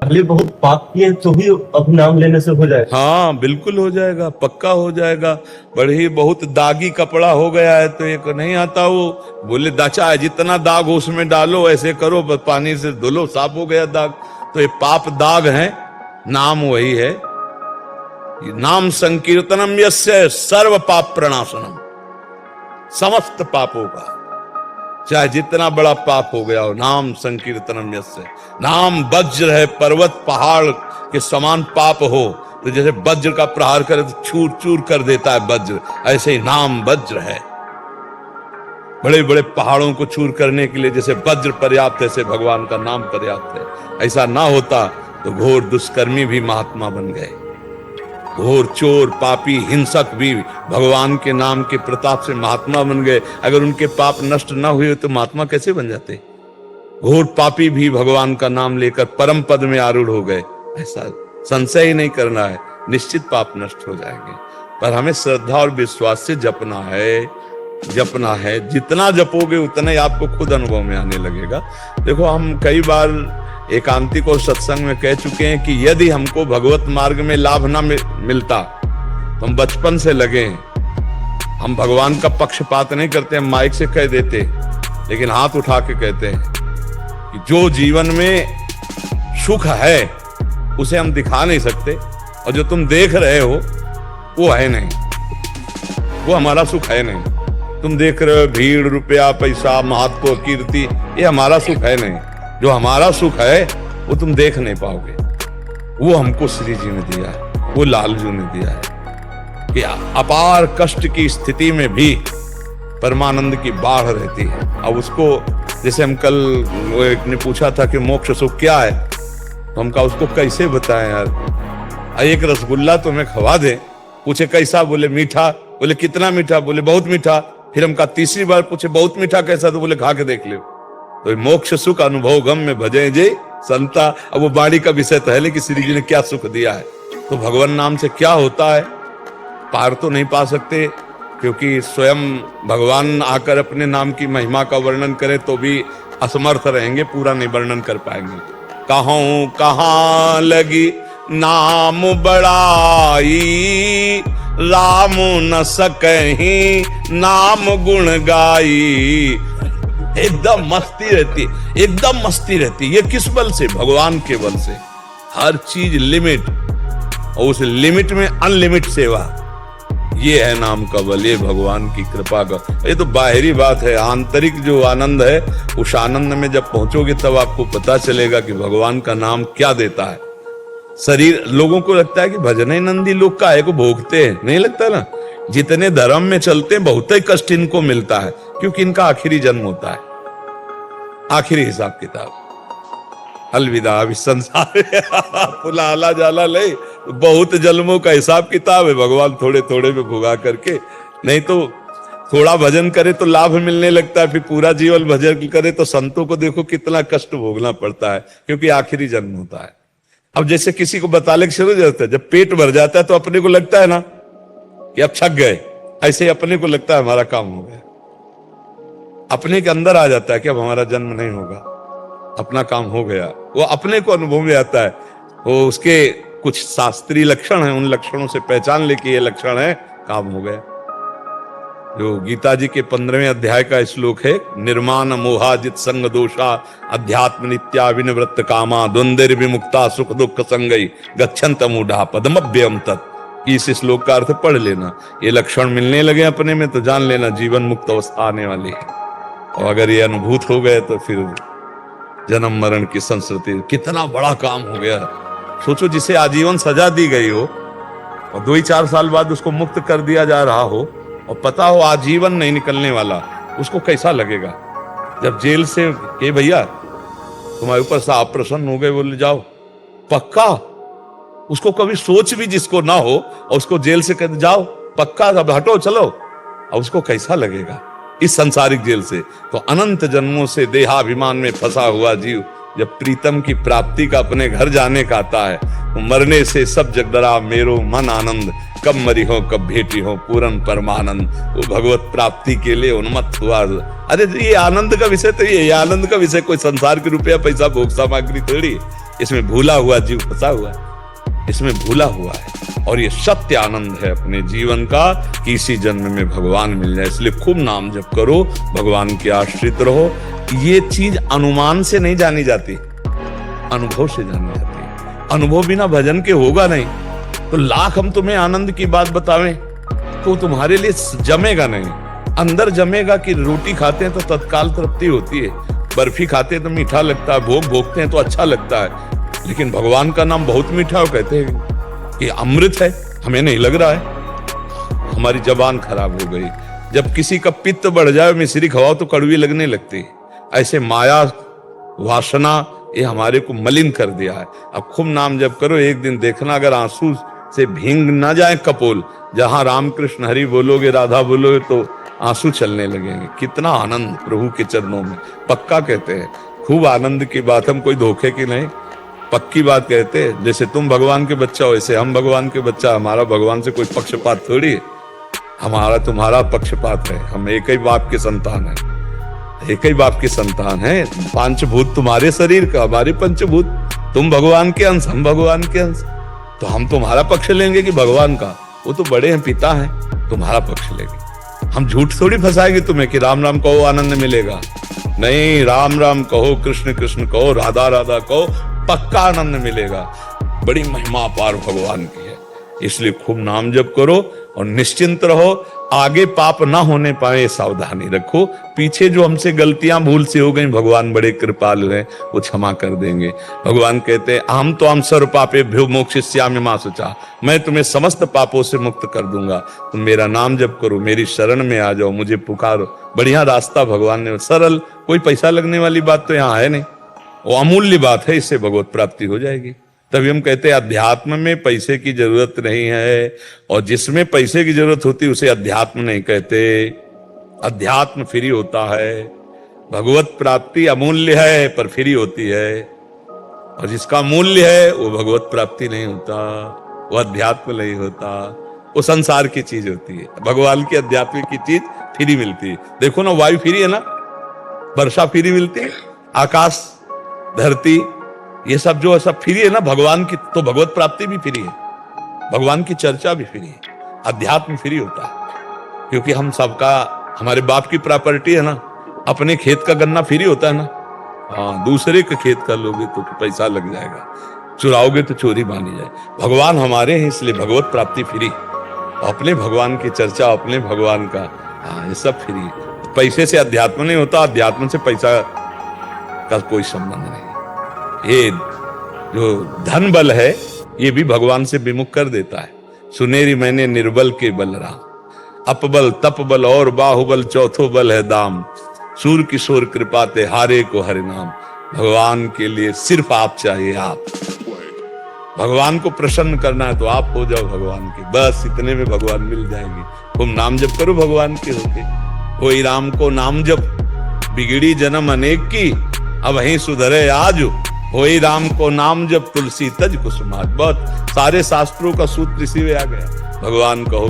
पहले बहुत पाप किए तो भी अब नाम लेने से हो जाए। हाँ बिल्कुल हो जाएगा, पक्का हो जाएगा। बड़ी बहुत दागी कपड़ा हो गया है तो एक नहीं आता वो, बोले दाचा है जितना दाग हो उसमें डालो, ऐसे करो बस पानी से धुलो, साफ हो गया दाग। तो ये पाप दाग है, नाम वही है। ये नाम संकीर्तनम यस्य सर्व पाप प्रणाशनम, समस्त पापों का चाहे जितना बड़ा पाप हो गया हो, नाम संकीर्तनम यस्य। नाम वज्र है, पर्वत पहाड़ के समान पाप हो तो जैसे वज्र का प्रहार करे तो चूर चूर कर देता है वज्र, ऐसे ही नाम वज्र है। बड़े बड़े पहाड़ों को चूर करने के लिए जैसे वज्र पर्याप्त है, ऐसे भगवान का नाम पर्याप्त है। ऐसा ना होता तो घोर दुष्कर्मी भी महात्मा बन गए, घोर चोर पापी हिंसक भी भगवान के नाम के प्रताप से महात्मा बन गए। अगर उनके पाप नष्ट ना हुए तो महात्मा कैसे बन जाते? घोर पापी भी भगवान का नाम लेकर परम पद में आरूढ़ हो गए। ऐसा संशय ही नहीं करना है, निश्चित पाप नष्ट हो जाएंगे। पर हमें श्रद्धा और विश्वास से जपना है। जितना जपोगे उतना ही आपको खुद अनुभव में आने लगेगा। देखो हम कई बार एकांतिक और सत्संग में कह चुके हैं कि यदि हमको भगवत मार्ग में लाभ ना मिलता तो हम बचपन से लगे हैं। हम भगवान का पक्षपात नहीं करते, हम माइक से कह देते, लेकिन हाथ उठा के कहते हैं कि जो जीवन में सुख है उसे हम दिखा नहीं सकते, और जो तुम देख रहे हो वो है नहीं, वो हमारा सुख है नहीं। तुम देख रहे हो भीड़, रुपया, पैसा, महत्व, कीर्ति, ये हमारा सुख है नहीं। जो हमारा सुख है वो तुम देख नहीं पाओगे, वो हमको श्री जी ने दिया है, वो लालजू ने दिया है कि अपार कष्ट की स्थिति में भी परमानंद की बाढ़ रहती है। अब उसको जैसे हम कल वो एक ने पूछा था कि मोक्ष सुख क्या है, तो हम कहा उसको कैसे बताएं यार, एक रसगुल्ला तुम्हें खवा दे, पूछे कैसा, बोले मीठा, बोले कितना मीठा, बोले बहुत मीठा। फिर हम कहा तीसरी बार पूछे बहुत मीठा कैसा, तो बोले खा के देख ले। तो मोक्ष सुख अनुभव गम में भजे जे संता। अब वो बाणी का विषय तो है, लेकिन श्री जी ने क्या सुख दिया है। तो भगवान नाम से क्या होता है, पार तो नहीं पा सकते, क्योंकि स्वयं भगवान आकर अपने नाम की महिमा का वर्णन करे तो भी असमर्थ रहेंगे, पूरा नहीं वर्णन कर पाएंगे। कहूं कहां लगी नाम बड़ाई, राम न सकहीं नाम गुण गाई। एकदम मस्ती रहती। ये किस बल से? भगवान के बल से। हर चीज लिमिट, और उस लिमिट में अनलिमिट सेवा, ये है नाम का बल, ये भगवान की कृपा का। ये तो बाहरी बात है, आंतरिक जो आनंद है, उस आनंद में जब पहुंचोगे तब आपको पता चलेगा कि भगवान का नाम क्या देता है। शरीर, लोगों को लगता है कि भजन नंदी लोग काहे को भोगते हैं, नहीं लगता ना। जितने धर्म में चलते हैं बहुत ही कष्ट इनको मिलता है, क्योंकि इनका आखिरी जन्म होता है, आखिरी हिसाब किताब। अलविदा अभी संसार फुला आला जाला ले, बहुत जन्मों का हिसाब किताब है। भगवान थोड़े थोड़े में भुगा करके, नहीं तो थोड़ा भजन करे तो लाभ मिलने लगता है, फिर पूरा जीवन भजन करे तो संतों को देखो कितना कष्ट भोगना पड़ता है, क्योंकि आखिरी जन्म होता है। अब जैसे किसी को बताने शुरू हो जाता है, जब पेट भर जाता है तो अपने को लगता है ना कि अब छक गए, ऐसे ही अपने को लगता है हमारा काम हो गया। अपने के अंदर आ जाता है कि अब हमारा जन्म नहीं होगा, अपना काम हो गया। वो अपने को अनुभव में आता है। वो उसके कुछ शास्त्रीय लक्षण हैं, उन लक्षणों से पहचान ले कि ये लक्षण है, काम हो गया। जो गीता जी के 15वें अध्याय का श्लोक है, निर्माण मोहाजित संग दोषा अध्यात्म नित्या विनिवृत्त कामा द्वंद्व विमुक्ता सुख दुख संगई गच्छन्त मूढ़ा पदमभ्यम तत्। इस श्लोक का अर्थ पढ़ लेना। ये लक्षण मिलने लगे अपने में तो जान लेना जीवन मुक्त अवस्था आने वाली है। और अगर ये अनुभूत हो गए तो फिर जन्म मरण की संस्कृति, कितना बड़ा काम हो गया। सोचो जिसे आजीवन सजा दी गई हो और 2-4 साल बाद उसको मुक्त कर दिया जा रहा हो, और पता हो आजीवन नहीं निकलने वाला, उसको कैसा लगेगा। जब जेल से के भैया तुम्हारे ऊपर साहब प्रसन्न हो गए, बोले जाओ पक्का, उसको कभी सोच भी जिसको ना हो और उसको जेल से कह जाओ पक्का, अब हटो चलो, अब उसको कैसा लगेगा इस संसारिक जेल से। तो अनंत जन्मों से देहाभिमान में फंसा हुआ जीव जब प्रीतम की प्राप्ति का अपने घर जाने का आता है, तो मरने से सब जग डरा मेरो मन आनंद, कब मरी हो कब भेटी हो पूर्ण परमानंद। वो भगवत प्राप्ति के लिए उन्मत्त हुआ। अरे ये आनंद का विषय तो ये आनंद का विषय कोई संसार के रुपया पैसा भोग सामग्री थोड़ी। इसमें भूला हुआ जीव फंसा हुआ है, इसमें भूला हुआ है। और ये सत्य आनंद है अपने जीवन का कि इसी जन्म में भगवान मिल जाए। इसलिए खूब नाम जप करो, भगवान के आश्रित रहो। ये चीज अनुमान से नहीं जानी जाती, अनुभव से जानी जाती है। अनुभव बिना भजन के होगा नहीं। तो लाख हम तुम्हें आनंद की बात बतावें तो तुम्हारे लिए जमेगा नहीं। अंदर जमेगा कि रोटी खाते हैं तो तत्काल तृप्ति होती है, बर्फी खाते हैं तो मीठा लगता है, भोग भोगते हैं तो अच्छा लगता है। लेकिन भगवान का नाम बहुत मीठा हो, कहते हैं कि अमृत है, हमें नहीं लग रहा है। हमारी जबान खराब हो गई। जब किसी का पित्त बढ़ जाए, मिश्री खवाओ तो कड़वी लगने लगती है। ऐसे माया वासना ये हमारे को मलिन कर दिया है। अब खूब नाम जप करो। एक दिन देखना, अगर आंसू से भींग ना जाए कपोल, जहां रामकृष्ण हरि बोलोगे, राधा बोलोगे, तो आंसू चलने लगेंगे। कितना आनंद प्रभु के चरणों में। पक्का कहते हैं, खूब आनंद की बात, हम कोई धोखे की नहीं, पक्की बात कहते हैं। जैसे तुम भगवान के बच्चा हो, वैसे हम भगवान के बच्चा। हमारा भगवान से कोई पक्षपात थोड़ी है, हमारा तुम्हारा पक्षपात है। हम एक ही बाप के संतान हैं, एक ही बाप की संतान है। पंचभूत तुम्हारे शरीर का, हमारे पंचभूत। तुम भगवान के अंश, हम भगवान के अंश। तो हम तुम्हारा पक्ष लेंगे कि भगवान का? वो तो बड़े हैं, पिता हैं, तुम्हारा पक्ष लेंगे। हम झूठ थोड़ी फंसाएंगे तुम्हें कि राम राम कहो आनंद मिलेगा। नहीं, राम राम कहो, कृष्ण कृष्ण कहो, राधा राधा कहो, पक्का आनंद मिलेगा। बड़ी महिमा अपार भगवान की है। इसलिए खूब नाम जप करो और निश्चिंत रहो। आगे पाप ना होने पाए सावधानी रखो। पीछे जो हमसे गलतियां भूल से हो गई, भगवान बड़े कृपालु हैं, वो क्षमा कर देंगे। भगवान कहते हैं, अहम तो हम सर्व पापेभ्यो मोक्षयिष्यामि मा शुचा। मैं तुम्हें समस्त पापों से मुक्त कर दूंगा। तुम मेरा नाम जप करो, मेरी शरण में आ जाओ, मुझे पुकारो। बढ़िया रास्ता भगवान ने, सरल, कोई पैसा लगने वाली बात तो यहाँ है नहीं। वो अमूल्य बात है, इससे भगवत प्राप्ति हो जाएगी। तभी हम कहते हैं अध्यात्म में पैसे की जरूरत नहीं है, और जिसमें पैसे की जरूरत होती है उसे अध्यात्म नहीं कहते। अध्यात्म फ्री होता है। भगवत प्राप्ति अमूल्य है पर फ्री होती है, और जिसका मूल्य है वो भगवत प्राप्ति नहीं होता, वो अध्यात्म नहीं होता, वो संसार की चीज होती है। भगवान की अध्यात्म की चीज फ्री मिलती है। देखो ना, वायु फ्री है ना, वर्षा फ्री मिलती है, आकाश, धरती, ये सब जो सब फ्री है ना भगवान की। तो भगवत प्राप्ति भी फ्री है, भगवान की चर्चा भी फ्री है, अध्यात्म फ्री होता है। क्योंकि हम सबका, हमारे बाप की प्रॉपर्टी है ना। अपने खेत का गन्ना फ्री होता है ना, हाँ, दूसरे के खेत का लोगे तो पैसा लग जाएगा, चुराओगे तो चोरी मानी जाए। भगवान हमारे हैं, इसलिए भगवत प्राप्ति फ्री। अपने भगवान की चर्चा, अपने भगवान का, हाँ, ये सब फ्री। पैसे से अध्यात्म नहीं होता, अध्यात्म से पैसा का कोई संबंध नहीं। ये जो धन बल है, ये भी भगवान से विमुख कर देता है। सुनेरी मैंने निर्बल के बल राम, अपबल तपबल और बाहुबल, चौथो बल है दाम। सूर किशोर कृपाते हारे को हरि नाम। भगवान के लिए सिर्फ आप चाहिए, आप। भगवान को प्रसन्न करना है तो आप हो जाओ भगवान के, बस इतने में भगवान मिल जाएंगे। तुम नाम जप करो भगवान के होके। कोई राम को नाम जप, बिगड़ी जन्म अनेक की, अब वहीं सुधरे आज। होई राम को नाम जप, तुलसी तज कुसुमात। बहुत सारे शास्त्रों का सूत्र इसी में आ गया। भगवान कहो